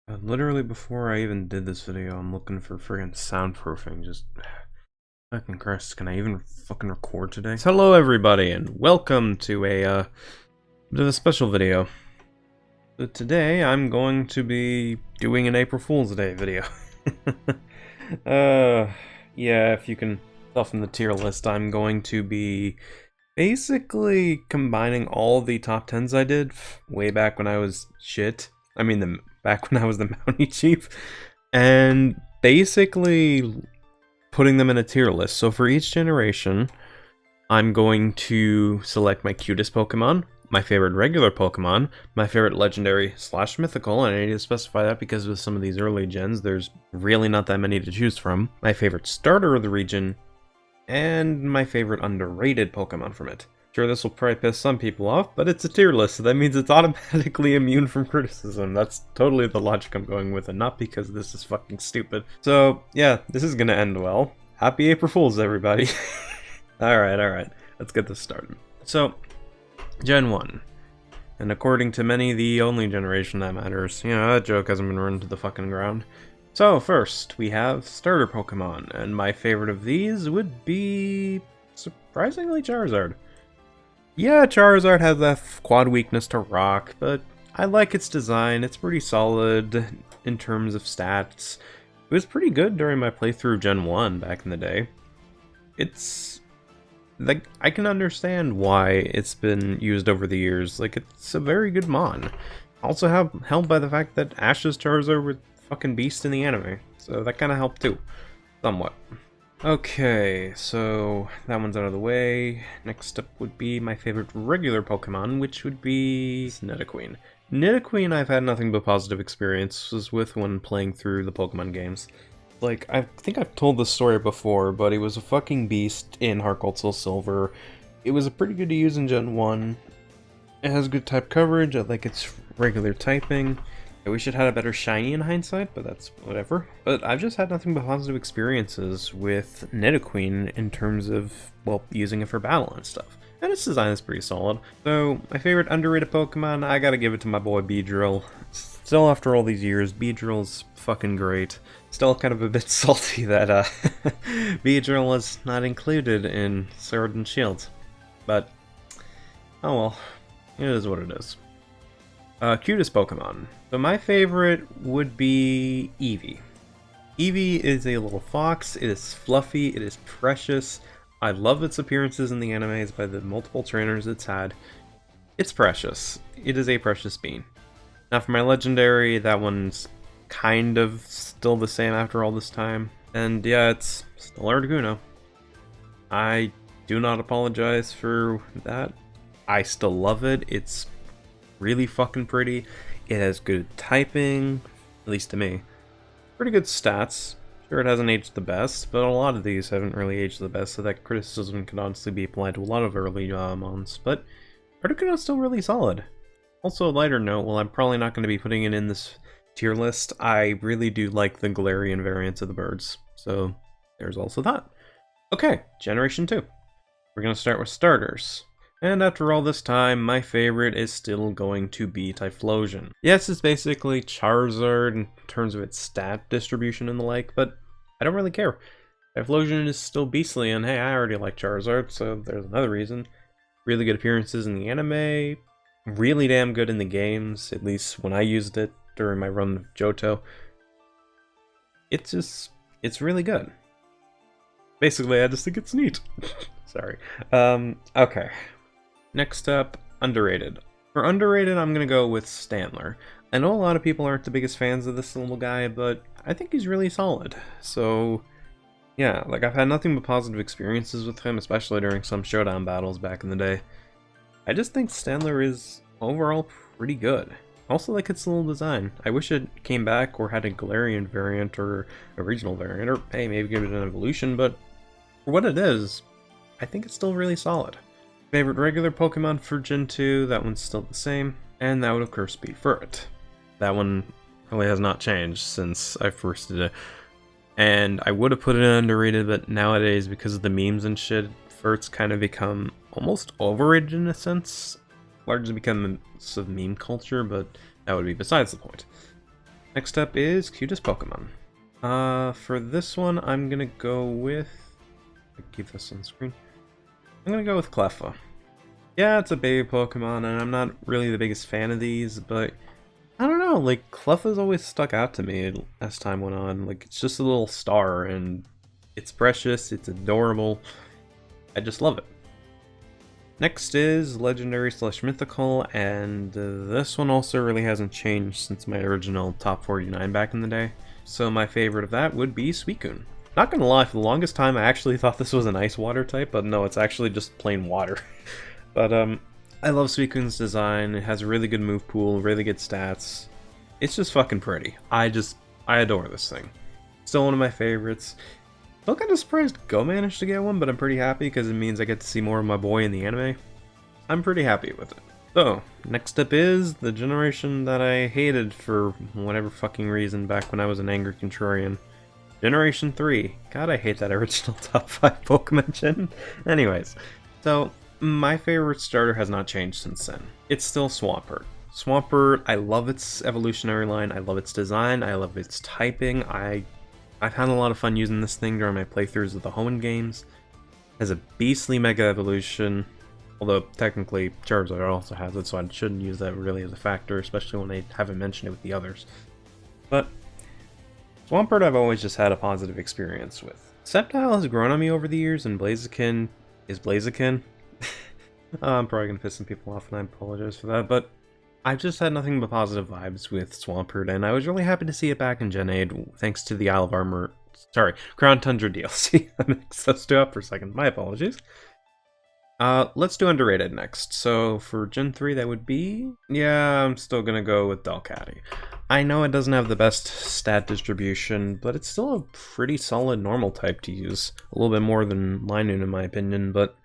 Literally before I even did this video, I'm looking for friggin' soundproofing. Just fucking Christ, can I even fucking record today? So hello everybody, and welcome to a special video. So today I'm going to be doing an April Fool's Day video. Yeah, if you can tell from the tier list, I'm going to be basically combining all the top 10s I did way back when I was shit. I mean, back when I was the Mountie Chief, and basically putting them in a tier list. So for each generation, I'm going to select my cutest Pokemon, my favorite regular Pokemon, my favorite legendary / mythical, and I need to specify that because with some of these early gens, there's really not that many to choose from, my favorite starter of the region, and my favorite underrated Pokemon from it. Sure, this will probably piss some people off, but it's a tier list, so that means it's automatically immune from criticism. That's totally the logic I'm going with, and not because this is fucking stupid. So, yeah, this is gonna end well. Happy April Fools, everybody. Alright, let's get this started. So, Gen 1. And according to many, the only generation that matters. You know, that joke hasn't been run to the fucking ground. So, first, we have starter Pokemon, and my favorite of these would be, surprisingly, Charizard. Yeah, Charizard has that quad weakness to rock, but I like its design. It's pretty solid in terms of stats. It was pretty good during my playthrough of Gen 1 back in the day. It's like, I can understand why it's been used over the years. Like, it's a very good mon. Also helped by the fact that Ash's Charizard was fucking beast in the anime, so that kind of helped too, somewhat. Okay, so that one's out of the way. Next up would be my favorite regular Pokemon, which would be Nidoqueen. Nidoqueen I've had nothing but positive experiences with when playing through the Pokemon games. Like, I think I've told this story before, but it was a fucking beast in Heart Gold Soul Silver. It was pretty good to use in Gen 1. It has good type coverage, I like its regular typing. I wish it had a better shiny in hindsight, but that's whatever. But I've just had nothing but positive experiences with Nidoqueen in terms of, well, using it for battle and stuff. And its design is pretty solid. So, my favorite underrated Pokemon, I gotta give it to my boy Beedrill. Still, after all these years, Beedrill's fucking great. Still kind of a bit salty that, Beedrill was not included in Sword and Shield. But, oh well, it is what it is. Cutest Pokemon. So my favorite would be Eevee. Eevee is a little fox, it is fluffy, it is precious. I love its appearances in the animes by the multiple trainers it's had. It's precious. It is a precious bean. Now for my legendary, that one's kind of still the same after all this time. And yeah, it's still Articuno. I do not apologize for that. I still love it. It's really fucking pretty. It has good typing, at least to me. Pretty good stats. Sure, it hasn't aged the best, but a lot of these haven't really aged the best, so that criticism can honestly be applied to a lot of early mons. But Articuno's still really solid. Also, a lighter note, while I'm probably not going to be putting it in this tier list, I really do like the Galarian variants of the birds. So, there's also that. Okay, Generation 2. We're going to start with starters. And after all this time, my favorite is still going to be Typhlosion. Yes, it's basically Charizard in terms of its stat distribution and the like, but I don't really care. Typhlosion is still beastly, and hey, I already like Charizard, so there's another reason. Really good appearances in the anime, really damn good in the games, at least when I used it during my run of Johto. It's really good. Basically, I just think it's neat. Sorry. Okay. Next up, underrated. For underrated, I'm gonna go with Stanler. I know a lot of people aren't the biggest fans of this little guy, but I think he's really solid. So, yeah, like I've had nothing but positive experiences with him, especially during some showdown battles back in the day. I just think Stanler is overall pretty good. Also like its little design. I wish it came back or had a Galarian variant or a regional variant, or hey, maybe give it an evolution, but for what it is, I think it's still really solid. Favorite regular Pokemon for Gen 2, that one's still the same, and that would of course be Furret. That one really has not changed since I first did it. And I would have put it in underrated, but nowadays, because of the memes and shit, Furret's kind of become almost overrated in a sense. Largely become some meme culture, but that would be besides the point. Next up is Cutest Pokemon. For this one, I'm gonna go with... keep this on screen. I'm gonna go with Cleffa. Yeah, it's a baby Pokemon, and I'm not really the biggest fan of these, but I don't know, like, Cleffa's always stuck out to me as time went on. Like, it's just a little star, and it's precious, it's adorable. I just love it. Next is Legendary / Mythical, and this one also really hasn't changed since my original top 49 back in the day. So my favorite of that would be Suicune. Not gonna lie, for the longest time I actually thought this was an ice water type, but no, it's actually just plain water. But I love Suicune's design. It has a really good move pool, really good stats. It's just fucking pretty. I adore this thing. Still one of my favorites. Still kind of surprised Go managed to get one, but I'm pretty happy because it means I get to see more of my boy in the anime. I'm pretty happy with it. So, next up is the generation that I hated for whatever fucking reason back when I was an angry contrarian. Generation 3. God, I hate that original top 5 Pokemon gen. Anyways, so my favorite starter has not changed since then. It's still Swampert. Swampert, I love its evolutionary line, I love its design, I love its typing. I've had a lot of fun using this thing during my playthroughs of the Hoenn games. It has a beastly Mega Evolution, although technically Charizard also has it, so I shouldn't use that really as a factor, especially when they haven't mentioned it with the others. But Swampert I've always just had a positive experience with. Sceptile has grown on me over the years, and Blaziken is Blaziken. I'm probably going to piss some people off, and I apologize for that, but I've just had nothing but positive vibes with Swampert, and I was really happy to see it back in Gen 8, thanks to the Isle of Armor... Sorry, Crown Tundra DLC. I mixed those two up for a second. My apologies. Let's do underrated next. So for Gen 3, that would be... Yeah, I'm still going to go with Delcatty. I know it doesn't have the best stat distribution, but it's still a pretty solid normal type to use. A little bit more than Linoon in my opinion, but...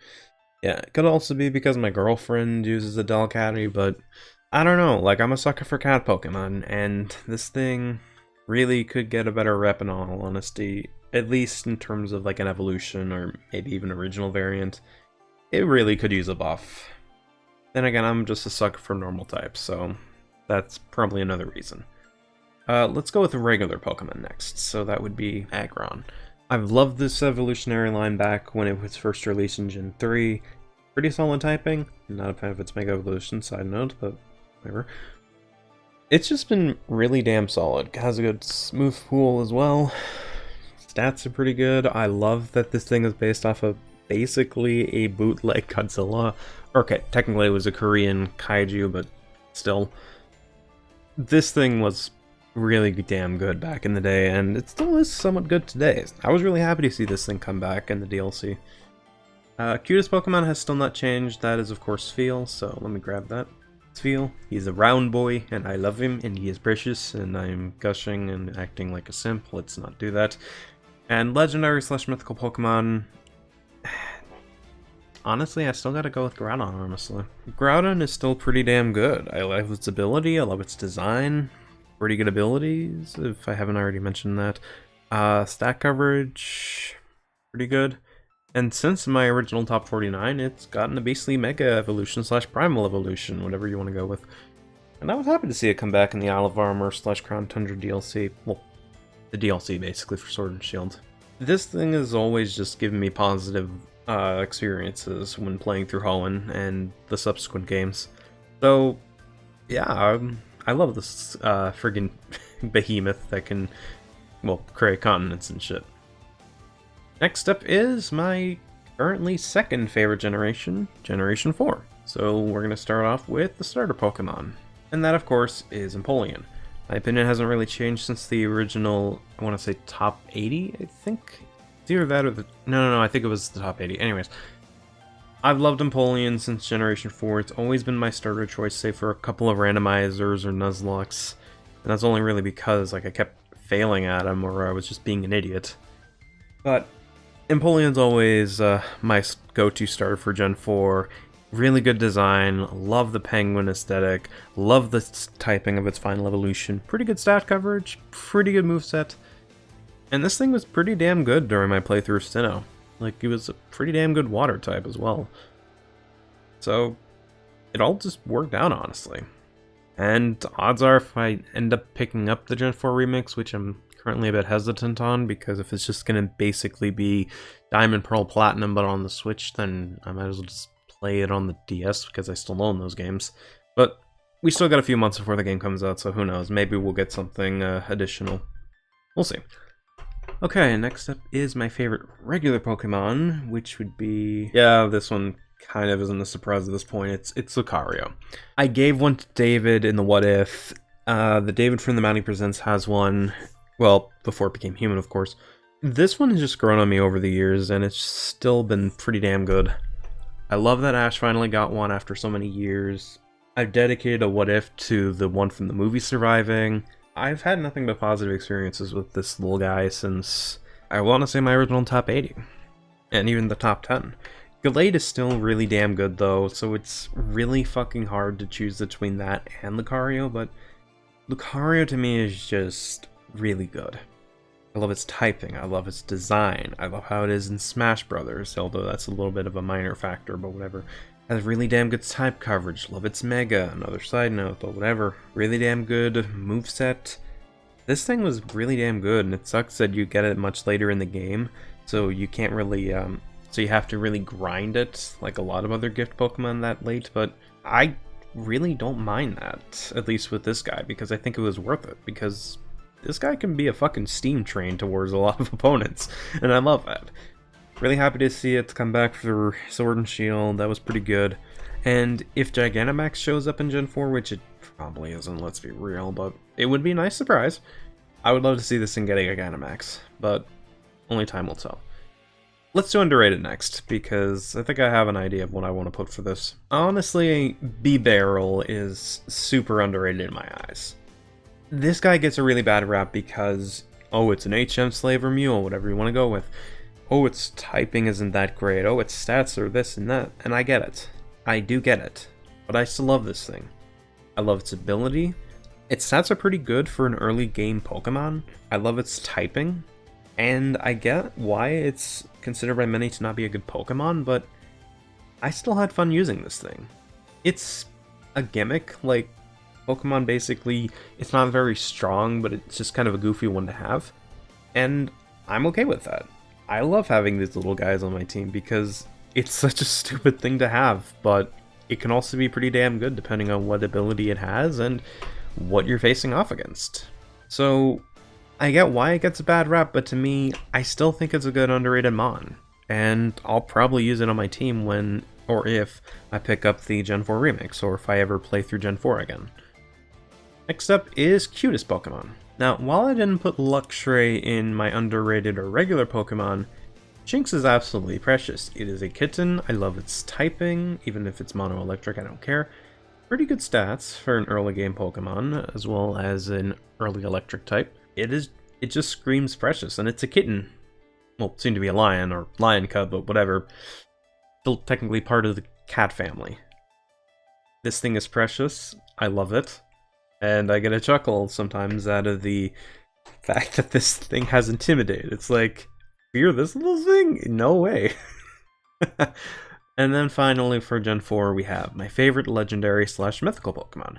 Yeah, it could also be because my girlfriend uses a Delcatty, but... I don't know, like, I'm a sucker for cat Pokemon, and this thing really could get a better rep in all honesty, at least in terms of, like, an evolution, or maybe even original variant. It really could use a buff. Then again, I'm just a sucker for normal types, so that's probably another reason. Let's go with a regular Pokemon next, so that would be Agron. I've loved this evolutionary line back when it was first released in Gen 3. Pretty solid typing, not a fan of its Mega Evolution, side note, but... whatever. It's just been really damn solid. Has a good smooth pool as well. Stats are pretty good. I love that this thing is based off of basically a bootleg Godzilla. Okay, technically it was a Korean kaiju, but still. This thing was really damn good back in the day, and it still is somewhat good today. I was really happy to see this thing come back in the DLC. Cutest Pokemon has still not changed. That is, of course, Feel, so let me grab that. Feel. He's a round boy, and I love him, and he is precious, and I'm gushing and acting like a simp. Let's not do that. And Legendary / Mythical Pokemon... Honestly, I still gotta go with Groudon, honestly. Groudon is still pretty damn good. I love its ability, I love its design. Pretty good abilities, if I haven't already mentioned that. Stat coverage... pretty good. And since my original top 49, it's gotten a beastly Mega Evolution / Primal Evolution, whatever you want to go with. And I was happy to see it come back in the Isle of Armor / Crown Tundra DLC. Well, the DLC basically for Sword and Shield. This thing has always just given me positive experiences when playing through Hoenn and the subsequent games. So, yeah, I love this friggin' behemoth that can, well, create continents and shit. Next up is my currently second favorite generation, Generation 4. So we're going to start off with the starter Pokemon. And that, of course, is Empoleon. My opinion hasn't really changed since the original, I want to say top 80, I think? It's either that or the... No, I think it was the top 80. Anyways, I've loved Empoleon since Generation 4. It's always been my starter choice, save for a couple of randomizers or Nuzlockes. And that's only really because, like, I kept failing at them or I was just being an idiot. But... Empoleon's always my go-to starter for Gen 4. Really good design, love the penguin aesthetic, love the typing of its final evolution, pretty good stat coverage, pretty good moveset. And this thing was pretty damn good during my playthrough of Sinnoh. Like, it was a pretty damn good water type as well. So, it all just worked out, honestly. And odds are if I end up picking up the Gen 4 remix, which I'm currently a bit hesitant on, because if it's just going to basically be Diamond, Pearl, Platinum, but on the Switch, then I might as well just play it on the DS, because I still own those games. But we still got a few months before the game comes out, so who knows, maybe we'll get something additional. We'll see. Okay, next up is my favorite regular Pokemon, which would be... yeah, this one kind of isn't a surprise at this point. It's Lucario. I gave one to David in the What If. The David from the Mounting Presents has one, well, before it became human, of course. This one has just grown on me over the years, and it's still been pretty damn good. I love that Ash finally got one after so many years. I've dedicated a What If to the one from the movie surviving. I've had nothing but positive experiences with this little guy since, I want to say, my original top 80. And even the top 10. Gallade is still really damn good though, so it's really fucking hard to choose between that and Lucario, but Lucario to me is just really good. I love its typing, I love its design, I love how it is in Smash Brothers, although that's a little bit of a minor factor, but whatever. It has really damn good type coverage, love its Mega, another side note, but whatever. Really damn good moveset. This thing was really damn good, and it sucks that you get it much later in the game, so you can't really, so you have to really grind it, like a lot of other gift Pokemon that late, but I really don't mind that, at least with this guy, because I think it was worth it, because this guy can be a fucking steam train towards a lot of opponents, and I love that. Really happy to see it come back for Sword and Shield, that was pretty good. And if Gigantamax shows up in Gen 4, which it probably isn't, let's be real, but it would be a nice surprise. I would love to see this thing get a Gigantamax, but only time will tell. Let's do underrated next, because I think I have an idea of what I want to put for this. Honestly, B-Barrel is super underrated in my eyes. This guy gets a really bad rap because, oh, it's an HM Slave or Mule, whatever you want to go with. Oh, its typing isn't that great. Oh, its stats are this and that. And I get it. I do get it. But I still love this thing. I love its ability. Its stats are pretty good for an early game Pokemon. I love its typing. And I get why it's considered by many to not be a good Pokemon, but I still had fun using this thing. It's a gimmick, like Pokemon basically, it's not very strong, but it's just kind of a goofy one to have. And I'm okay with that. I love having these little guys on my team because it's such a stupid thing to have, but it can also be pretty damn good depending on what ability it has and what you're facing off against. So I get why it gets a bad rap, but to me, I still think it's a good underrated Mon. And I'll probably use it on my team when, or if, I pick up the Gen 4 remix, or if I ever play through Gen 4 again. Next up is Cutest Pokemon. Now, while I didn't put Luxray in my underrated or regular Pokemon, Jinx is absolutely precious. It is a kitten, I love its typing, even if it's mono-electric, I don't care. Pretty good stats for an early game Pokemon, as well as an early electric type. It just screams precious, and it's a kitten. Well, soon to be a lion, or lion cub, but whatever. Still technically part of the cat family. This thing is precious, I love it. And I get a chuckle sometimes out of the fact that this thing has Intimidate. It's like, fear this little thing? No way. And then finally for Gen 4 we have my favorite legendary / mythical Pokemon.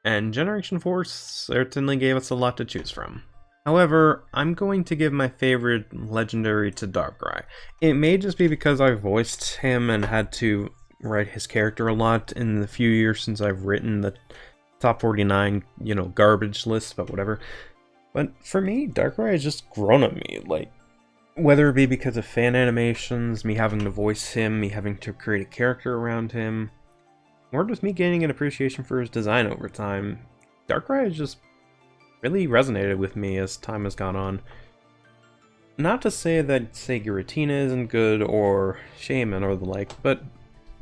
And Generation 4 certainly gave us a lot to choose from. However, I'm going to give my favorite legendary to Darkrai. It may just be because I voiced him and had to write his character a lot in the few years since I've written the top 49, garbage list, but whatever. But for me, Darkrai has just grown on me, like, whether it be because of fan animations, me having to voice him, me having to create a character around him, or just me gaining an appreciation for his design over time, Darkrai has just really resonated with me as time has gone on. Not to say that, say, Giratina isn't good, or Shaman, or the like, but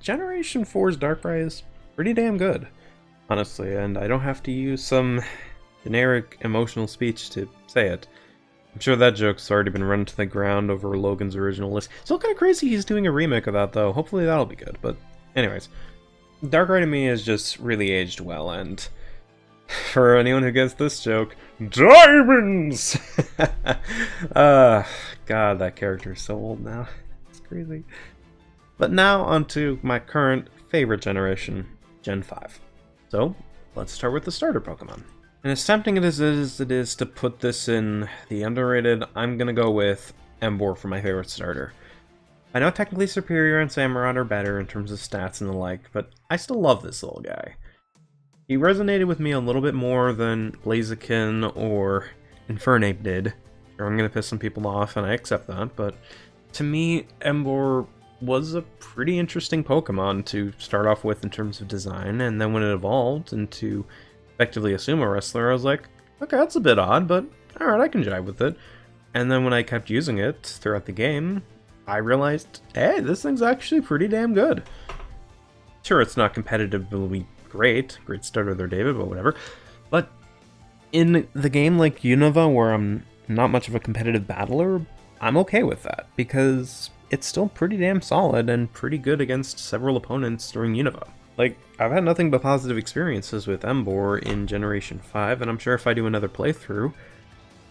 Generation 4's Darkrai is pretty damn good. Honestly, and I don't have to use some generic emotional speech to say it. I'm sure that joke's already been run to the ground over Logan's original list. Still kind of crazy he's doing a remake of that, though. Hopefully that'll be good. But anyways, Darkrai to me has just really aged well, and for anyone who gets this joke, diamonds! God, that character is so old now. It's crazy. But now onto my current favorite generation, Gen 5. So, let's start with the starter Pokemon. And as tempting as it is to put this in the underrated, I'm gonna go with Emboar for my favorite starter. I know technically Superior and Samurott are better in terms of stats and the like, but I still love this little guy. He resonated with me a little bit more than Blaziken or Infernape did. Sure, I'm gonna piss some people off, and I accept that, but to me, Emboar was a pretty interesting Pokemon to start off with in terms of design, and then when it evolved into effectively a sumo wrestler, I was like, okay, that's a bit odd, but alright, I can jive with it. And then when I kept using it throughout the game, I realized, hey, this thing's actually pretty damn good. Sure, it's not competitively great starter there, David, but whatever. But in the game like Unova, where I'm not much of a competitive battler, I'm okay with that, because it's still pretty damn solid and pretty good against several opponents during Unova. Like, I've had nothing but positive experiences with Emboar in Generation 5, and I'm sure if I do another playthrough,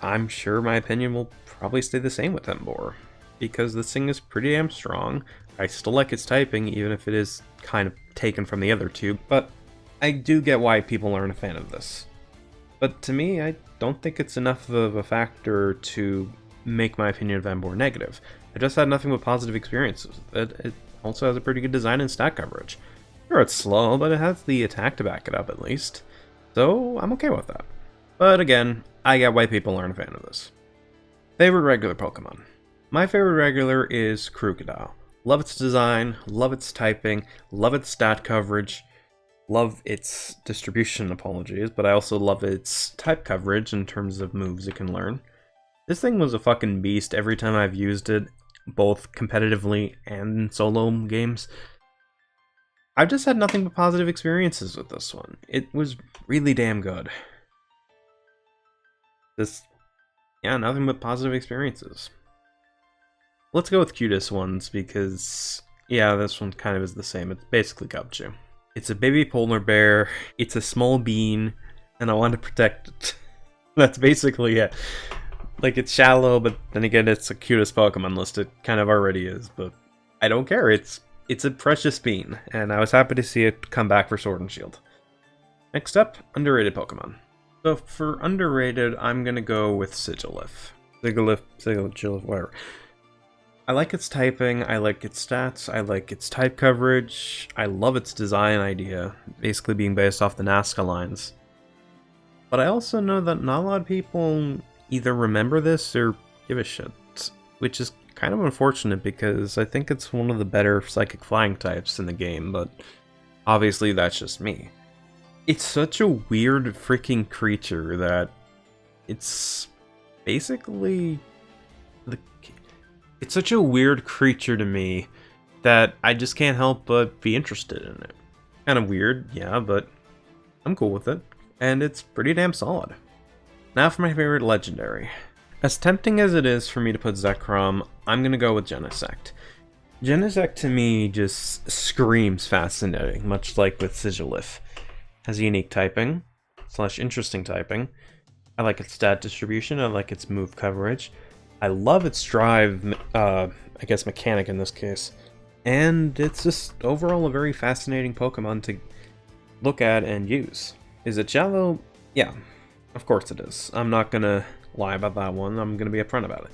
I'm sure my opinion will probably stay the same with Emboar, because this thing is pretty damn strong. I still like its typing, even if it is kind of taken from the other two, but I do get why people aren't a fan of this. But to me, I don't think it's enough of a factor to make my opinion of Emboar negative. I just had nothing but positive experiences. It also has a pretty good design and stat coverage. Sure, it's slow, but it has the attack to back it up at least. So I'm okay with that. But again, I get why people aren't a fan of this. Favorite regular Pokemon. My favorite regular is Crocodile. Love its design, love its typing, love its stat coverage, love its distribution, apologies, but I also love its type coverage in terms of moves it can learn. This thing was a fucking beast every time I've used it, both competitively and in solo games. I've just had nothing but positive experiences with this one. It was really damn good. Yeah, nothing but positive experiences. Let's go with cutest ones, because, yeah, this one kind of is the same. It's basically Gumshoe. It's a baby polar bear, it's a small bean, and I want to protect it. That's basically it. Like, it's shallow, but then again, it's the cutest Pokemon list. It kind of already is, but I don't care. It's a precious bean, and I was happy to see it come back for Sword and Shield. Next up, underrated Pokemon. So for underrated, I'm gonna go with Sigilyph. Sigilyph, whatever. I like its typing, I like its stats, I like its type coverage, I love its design idea, basically being based off the Nazca lines. But I also know that not a lot of people either remember this or give a shit, which is kind of unfortunate because I think it's one of the better psychic flying types in the game, but obviously that's just me. It's such a weird freaking creature that it's basically it's such a weird creature to me that I just can't help but be interested in it. Kind of weird, yeah, but I'm cool with it, and it's pretty damn solid. Now for my favorite legendary. As tempting as it is for me to put Ekrom, I'm gonna go with Genesect. Genesect to me just screams fascinating, much like with Sigilyph. Has unique typing, / interesting typing. I like its stat distribution, I like its move coverage. I love its drive, I guess mechanic in this case. And it's just overall a very fascinating Pokemon to look at and use. Is it shallow? Yeah, of course it is. I'm not gonna lie about that one, I'm gonna be upfront about it.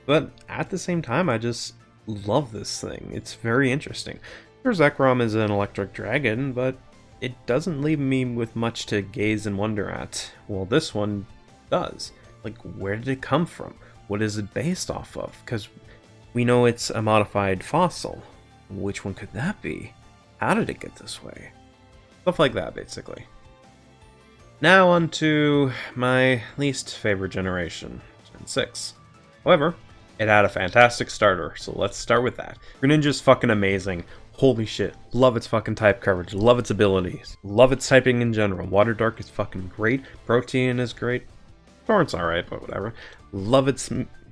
But at the same time, I just love this thing. It's very interesting. Ekrom is an electric dragon, but it doesn't leave me with much to gaze and wonder at. Well, this one does. Like, where did it come from? What is it based off of? Because we know it's a modified fossil. Which one could that be? How did it get this way? Stuff like that, basically. Now on to my least favorite generation, Gen 6. However, it had a fantastic starter, so let's start with that. Greninja's fucking amazing. Holy shit. Love its fucking type coverage. Love its abilities. Love its typing in general. Water Dark is fucking great. Protean is great. Torrent's alright, but whatever. Love its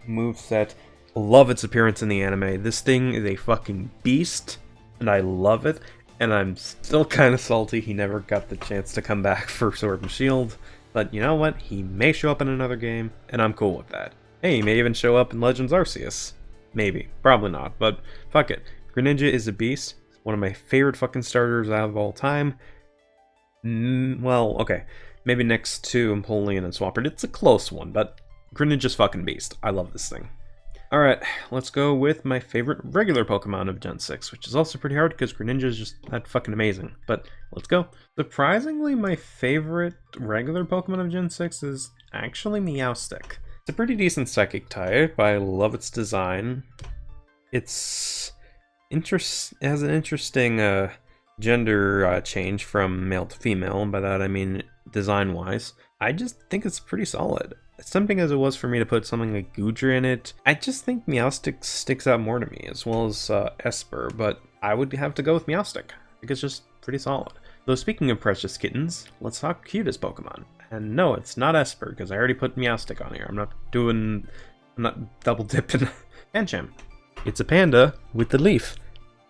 moveset. Love its appearance in the anime. This thing is a fucking beast, and I love it. And I'm still kind of salty he never got the chance to come back for Sword and Shield. But you know what? He may show up in another game, and I'm cool with that. Hey, he may even show up in Legends Arceus. Maybe. Probably not, but fuck it. Greninja is a beast. One of my favorite fucking starters out of all time. Well, okay. Maybe next to Empoleon and Swampert. It's a close one, but Greninja's fucking beast. I love this thing. Alright, let's go with my favorite regular Pokemon of Gen 6, which is also pretty hard because Greninja is just that fucking amazing. But let's go. Surprisingly, my favorite regular Pokemon of Gen 6 is actually Meowstic. It's a pretty decent psychic type. I love its design. It has an interesting gender change from male to female, and by that I mean design-wise. I just think it's pretty solid. As tempting as it was for me to put something like Goodra in it, I just think Meowstic sticks out more to me, as well as Esper, but I would have to go with Meowstic. I think it's just pretty solid. Though speaking of precious kittens, let's talk cutest Pokemon. And no, it's not Esper, because I already put Meowstic on here. I'm not double dipping. Pancham. It's a panda with the leaf,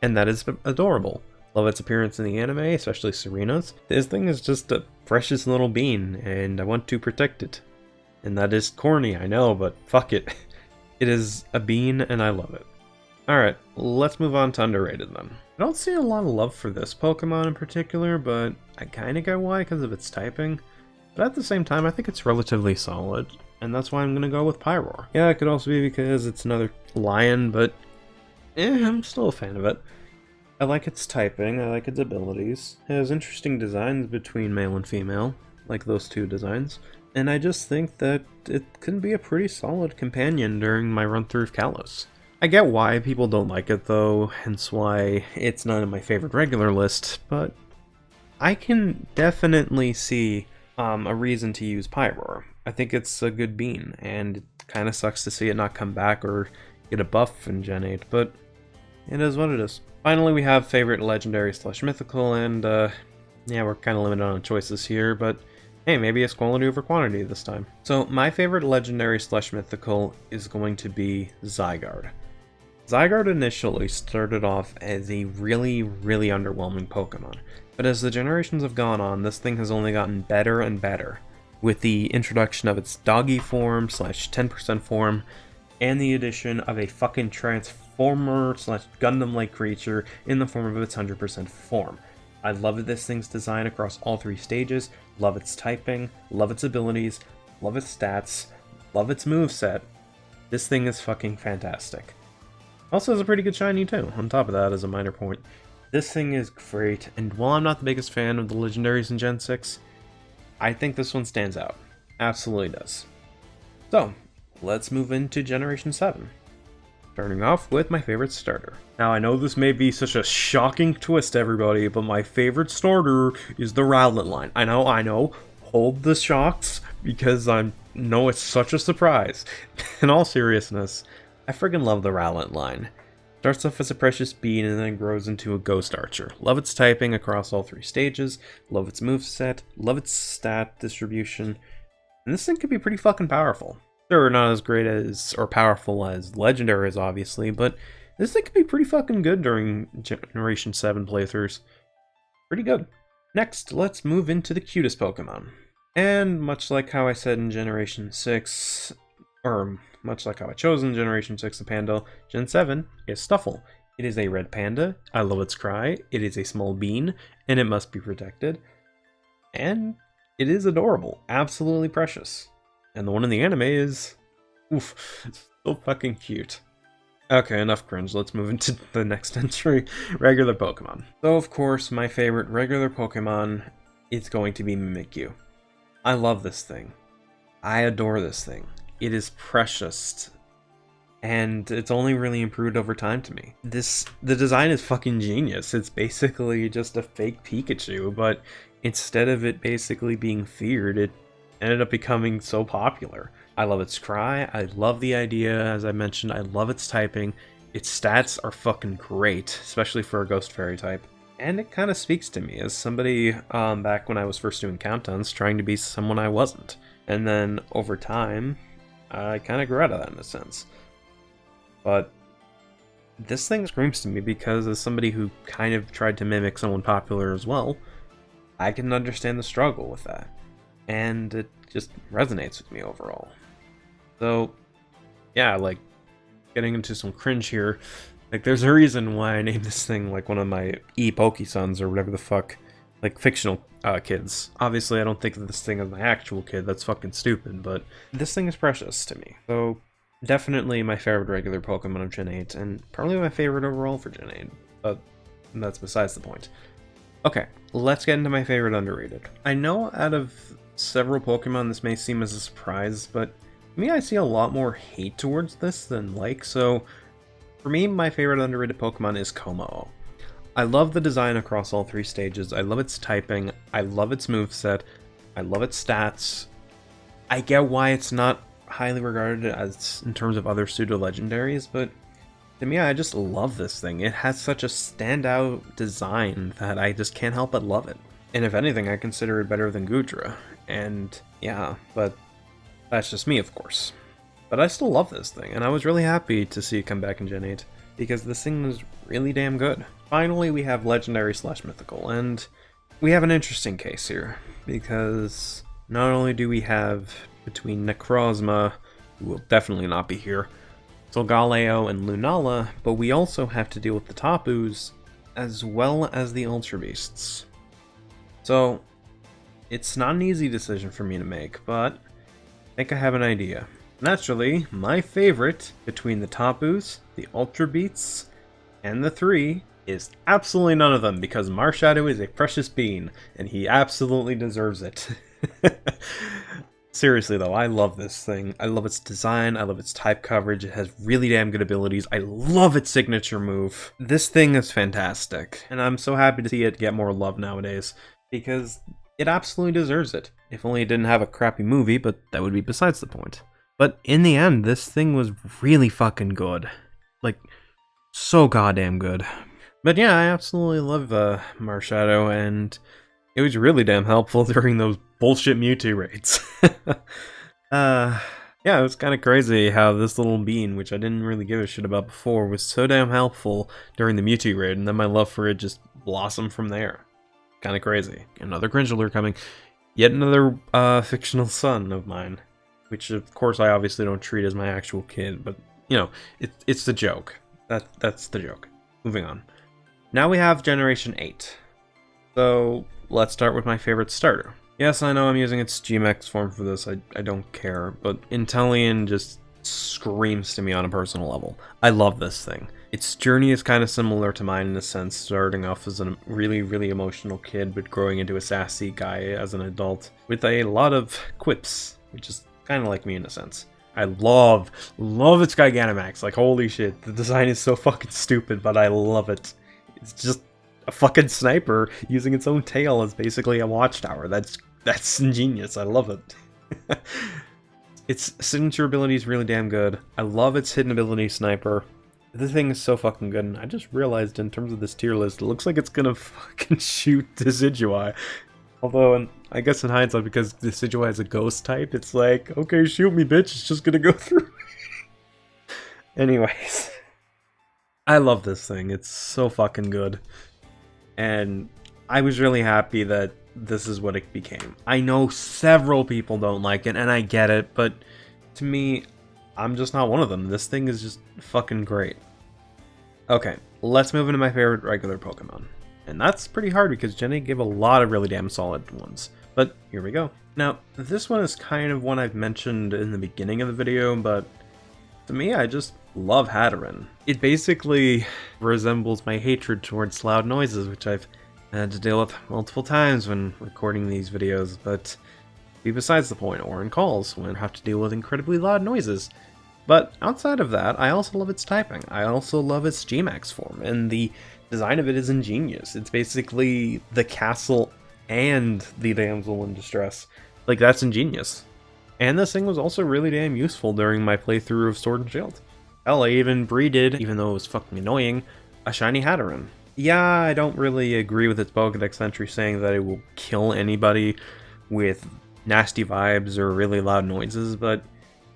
and that is adorable. Love its appearance in the anime, especially Serena's. This thing is just a precious little bean, and I want to protect it. And that is corny, I know, but fuck it. It is a bean, and I love it. Alright, let's move on to underrated then. I don't see a lot of love for this Pokemon in particular, but I kinda get why because of its typing. But at the same time, I think it's relatively solid, and that's why I'm gonna go with Pyro. Yeah, it could also be because it's another lion, but I'm still a fan of it. I like its typing, I like its abilities. It has interesting designs between male and female, like those two designs. And I just think that it can be a pretty solid companion during my run-through of Kalos. I get why people don't like it though, hence why it's not in my favorite regular list, but I can definitely see a reason to use Pyro. I think it's a good bean, and it kind of sucks to see it not come back or get a buff in Gen 8, but it is what it is. Finally, we have favorite legendary / mythical, and yeah, we're kind of limited on choices here, but hey, maybe it's quality over quantity this time. So my favorite legendary / mythical is going to be Zygarde. Zygarde initially started off as a really underwhelming Pokemon, but as the generations have gone on, this thing has only gotten better and better, with the introduction of its doggy form / 10% form, and the addition of a fucking transformer / Gundam-like creature in the form of its 100% form. I love this thing's design across all 3 stages, love its typing, love its abilities, love its stats, love its moveset. This thing is fucking fantastic. Also has a pretty good shiny too, on top of that as a minor point. This thing is great, and while I'm not the biggest fan of the legendaries in Gen 6, I think this one stands out. Absolutely does. So, let's move into Generation 7. Starting off with my favorite starter. Now I know this may be such a shocking twist to everybody, but my favorite starter is the Rowlet line. I know, hold the shocks, because I know it's such a surprise. In all seriousness, I friggin' love the Rowlet line. Starts off as a precious bean and then grows into a ghost archer. Love its typing across all 3 stages, love its moveset, love its stat distribution, and this thing could be pretty fucking powerful. Sure, not as great as, or powerful as legendaries obviously, but this thing could be pretty fucking good during Generation 7 playthroughs. Pretty good. Next, let's move into the cutest Pokemon. And much like how I said in Generation 6, or much like how I chose in Generation 6 the Panda, Gen 7 is Stuffle. It is a red panda, I love its cry, it is a small bean, and it must be protected. And it is adorable, absolutely precious. And the one in the anime is, oof, so fucking cute. Okay, enough cringe, let's move into the next entry, regular Pokemon. So of course, my favorite regular Pokemon is going to be Mimikyu. I love this thing. I adore this thing. It is precious, and it's only really improved over time to me. The design is fucking genius. It's basically just a fake Pikachu, but instead of it basically being feared, it ended up becoming so popular. I love its cry, I love the idea, as I mentioned, I love its typing. Its stats are fucking great, especially for a Ghost Fairy type. And it kind of speaks to me as somebody back when I was first doing countdowns, trying to be someone I wasn't. And then over time, I kind of grew out of that in a sense. But this thing screams to me because as somebody who kind of tried to mimic someone popular as well, I can understand the struggle with that. And it just resonates with me overall. So, yeah, like, getting into some cringe here, like, there's a reason why I named this thing, like, one of my E-Pokesons or whatever the fuck like fictional kids. Obviously, I don't think of this thing as my actual kid. That's fucking stupid, but this thing is precious to me. So definitely my favorite regular Pokemon of Gen 8, and probably my favorite overall for Gen 8, but that's besides the point. Okay, let's get into my favorite underrated. I know out of several Pokemon this may seem as a surprise, but to me I see a lot more hate towards this than like, so for me my favorite underrated Pokemon is Kommo-o. I love the design across all 3 stages, I love its typing, I love its moveset, I love its stats. I get why it's not highly regarded as in terms of other pseudo-legendaries, but to me, I just love this thing. It has such a standout design that I just can't help but love it. And if anything, I consider it better than Goodra. And yeah, but that's just me, of course. But I still love this thing, and I was really happy to see it come back in Gen 8, because this thing was really damn good. Finally, we have Legendary / Mythical, and we have an interesting case here, because not only do we have between Necrozma, who will definitely not be here, Solgaleo and Lunala, but we also have to deal with the Tapus, as well as the Ultra Beasts. So, it's not an easy decision for me to make, but I think I have an idea. Naturally, my favorite between the Tapus, the Ultra Beasts, and the 3 is absolutely none of them, because Marshadow is a precious bean, and he absolutely deserves it. Seriously though, I love this thing. I love its design, I love its type coverage, it has really damn good abilities, I love its signature move. This thing is fantastic, and I'm so happy to see it get more love nowadays, because it absolutely deserves it. If only it didn't have a crappy movie, but that would be besides the point. But in the end, this thing was really fucking good. Like, so goddamn good. But yeah, I absolutely love Marshadow, and it was really damn helpful during those bullshit Mewtwo raids. Yeah, it was kind of crazy how this little bean, which I didn't really give a shit about before, was so damn helpful during the Mewtwo raid, and then my love for it just blossomed from there. Kind of crazy. Another Gringeler coming. Yet another fictional son of mine, which of course I obviously don't treat as my actual kid, but you know, it's the joke. That's the joke. Moving on. Now we have Generation 8. So let's start with my favorite starter. Yes, I know I'm using its GMX form for this, I don't care, but Inteleon just screams to me on a personal level. I love this thing. Its journey is kind of similar to mine in a sense, starting off as a really, really emotional kid, but growing into a sassy guy as an adult, with a lot of quips, which is kind of like me in a sense. I love its Gigantamax, like holy shit, the design is so fucking stupid, but I love it. It's just a fucking sniper using its own tail as basically a watchtower. That's ingenious. I love it. Its signature ability is really damn good. I love its hidden ability, Sniper. This thing is so fucking good, and I just realized in terms of this tier list, it looks like it's gonna fucking shoot Decidueye. Although, I guess in hindsight, because Decidueye is a ghost type, it's like, okay, shoot me, bitch, it's just gonna go through. Anyways. I love this thing. It's so fucking good. And I was really happy that this is what it became. I know several people don't like it, and I get it, but to me, I'm just not one of them. This thing is just fucking great. Okay, let's move into my favorite regular Pokemon. And that's pretty hard because Gen 8 gave a lot of really damn solid ones. But here we go. Now, this one is kind of one I've mentioned in the beginning of the video, but to me, I just love Hatterene. It basically resembles my hatred towards loud noises, which I've had to deal with multiple times when recording these videos, but be besides the point, or in calls when I have to deal with incredibly loud noises. But outside of that, I also love its typing. I also love its Gmax form, and the design of it is ingenious. It's basically the castle and the damsel in distress. Like, that's ingenious. And this thing was also really damn useful during my playthrough of Sword and Shield. Hell, I even breeded, even though it was fucking annoying, a shiny Hatterene. Yeah, I don't really agree with its Pokedex entry saying that it will kill anybody with nasty vibes or really loud noises, but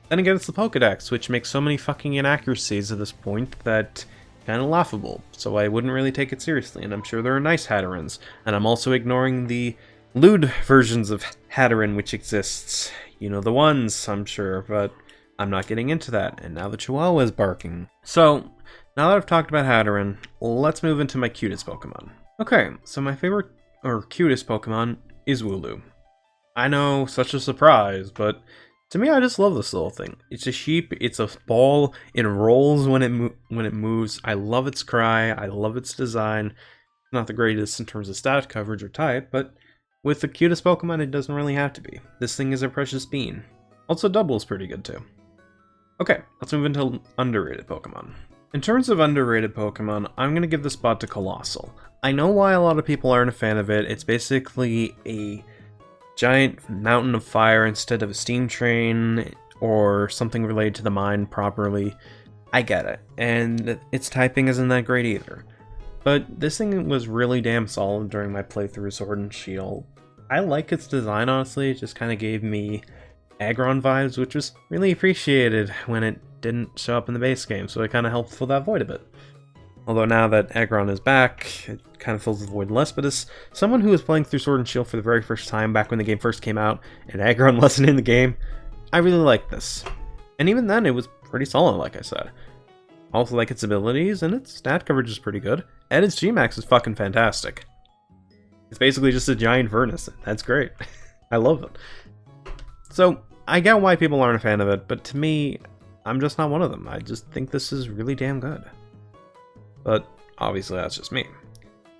then again, it's the Pokedex, which makes so many fucking inaccuracies at this point that kind of laughable, so I wouldn't really take it seriously, and I'm sure there are nice Hatterenes, and I'm also ignoring the lewd versions of Hatterene which exists. You know the ones, I'm sure, but I'm not getting into that, and now the Chihuahua is barking. So, now that I've talked about Hatterene, let's move into my cutest Pokemon. Okay, so my favorite or cutest Pokemon, is Wooloo. I know, such a surprise, but to me, I just love this little thing. It's a sheep, it's a ball, it rolls when it moves. I love its cry, I love its design. Not the greatest in terms of stat coverage or type, but with the cutest Pokemon, it doesn't really have to be. This thing is a precious bean. Also, Double is pretty good too. Okay, let's move into underrated Pokemon. In terms of underrated Pokemon, I'm going to give the spot to Colossal. I know why a lot of people aren't a fan of it. It's basically a giant mountain of fire instead of a steam train or something related to the mine properly. I get it, and its typing isn't that great either. But this thing was really damn solid during my playthrough of Sword and Shield. I like its design, honestly. It just kind of gave me Agron vibes, which was really appreciated when it didn't show up in the base game, so it kind of helped fill that void a bit. Although now that Agron is back, it kind of fills the void less, but as someone who was playing through Sword and Shield for the very first time back when the game first came out, and Agron wasn't in the game, I really liked this. And even then, it was pretty solid, like I said. Also like its abilities, and its stat coverage is pretty good. And its Gmax is fucking fantastic. It's basically just a giant furnace. That's great. I love it. So, I get why people aren't a fan of it, but to me, I'm just not one of them. I just think this is really damn good. But, obviously that's just me.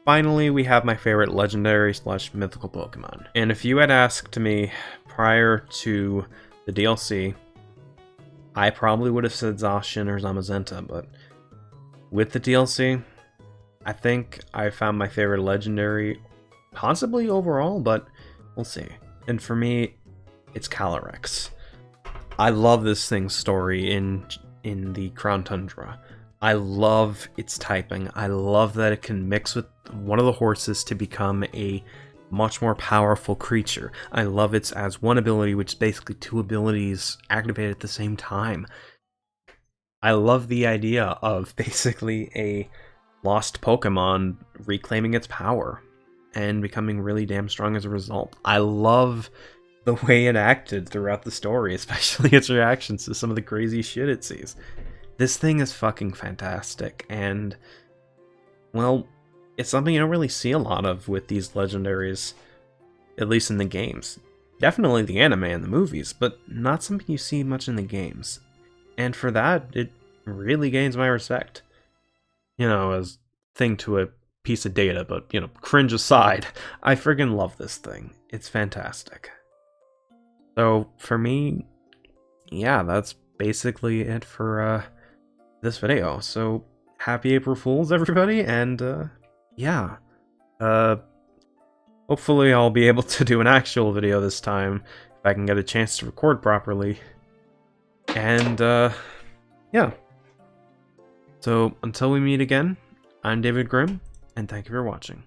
Finally, we have my favorite legendary / mythical Pokemon. And if you had asked me prior to the DLC, I probably would have said Zacian or Zamazenta, but with the DLC, I think I found my favorite legendary, possibly overall, but we'll see. And for me, it's Calyrex. I love this thing's story in the Crown Tundra. I love its typing. I love that it can mix with one of the horses to become a much more powerful creature. I love its as one ability, which is basically two abilities activated at the same time. I love the idea of basically a lost Pokemon reclaiming its power and becoming really damn strong as a result. I love the way it acted throughout the story, especially its reactions to some of the crazy shit it sees. This thing is fucking fantastic, and, well, it's something you don't really see a lot of with these legendaries, at least in the games. Definitely the anime and the movies, but not something you see much in the games. And for that, it really gains my respect. You know, as thing to a piece of data, but, you know, cringe aside, I friggin' love this thing. It's fantastic. So, for me, yeah, that's basically it for this video. So, happy April Fools, everybody, and yeah. Hopefully I'll be able to do an actual video this time, if I can get a chance to record properly. And, yeah. So, until we meet again, I'm David Grimm, and thank you for watching.